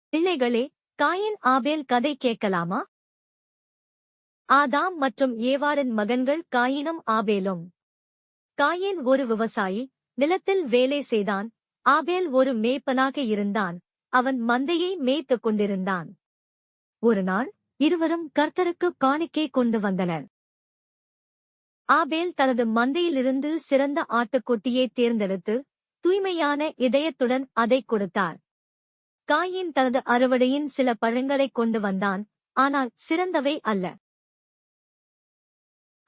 பிள்ளைகளே, காயின் ஆபேல் கதை கேட்கலாமா? ஆதாம் மற்றும் ஏவாரின் மகன்கள் காயினும் ஆபேலும். காயின் ஒரு விவசாயி, நிலத்தில் வேலை செய்தான். ஆபேல் ஒரு மேய்ப்பனாக இருந்தான். அவன் மந்தையை மேய்த்துக் கொண்டிருந்தான். ஒருநாள் இருவரும் கர்த்தருக்கு காணிக்கை கொண்டு வந்தனர். ஆபேல் தனது மந்தையிலிருந்து சிறந்த ஆட்டுக்குட்டியை தேர்ந்தெடுத்து தூய்மையான இதயத்துடன் அதைக் கொடுத்தார். காயின் தனது அறுவடையின் சில பழங்களைக் கொண்டு வந்தான், ஆனால் சிறந்தவை அல்ல.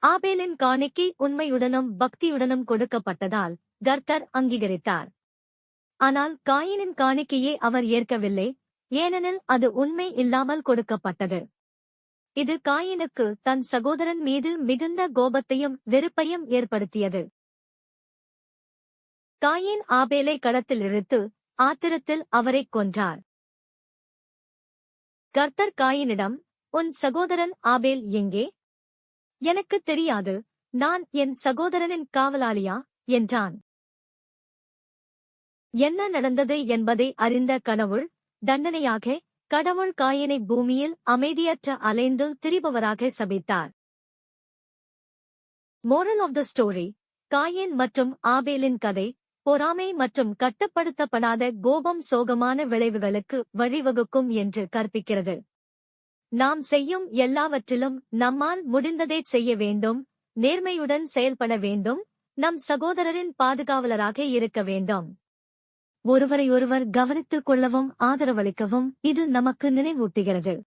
ஆபேலின் காணிக்கை உண்மையுடனும் பக்தியுடனும் கொடுக்கப்பட்டதால் கர்த்தர் அங்கீகரித்தார். ஆனால் காயினின் காணிக்கையை அவர் ஏற்கவில்லை, ஏனெனில் அது உண்மை இல்லாமல் கொடுக்கப்பட்டது. இது காயினுக்கு தன் சகோதரன் மீது மிகுந்த கோபத்தையும் வெறுப்பையும் ஏற்படுத்தியது. காயின் ஆபேலை களத்தில் இழுத்து ஆத்திரத்தில் அவரைக் கொன்றார். கர்த்தர் காயினிடம், உன் சகோதரன் ஆபேல் எங்கே? எனக்குத் தெரியாது, நான் என் சகோதரனின் காவலாளியா என்றான். என்ன நடந்தது என்பதை அறிந்த கடவுள், தண்டனையாக கடவுள் காயினை பூமியில் அமைதியற்ற அலைந்து திரிபவராக சபித்தார். Moral of the story: Cain மற்றும் ஆபேலின் கதை பொறாமை மற்றும் கட்டுப்படுத்தப்படாத கோபம் சோகமான விளைவுகளுக்கு வழிவகுக்கும் என்று கற்பிக்கிறது. நாம் செய்யும் எல்லாவற்றிலும் நம்மால் முடிந்ததைச் செய்ய வேண்டும், நேர்மையுடன் செயல்பட வேண்டும், நம் சகோதரரின் பாதுகாவலராக இருக்க வேண்டும். ஒருவரையொருவர் கவனித்துக் கொள்ளவும் ஆதரவளிக்கவும் இது நமக்கு நினைவூட்டுகிறது.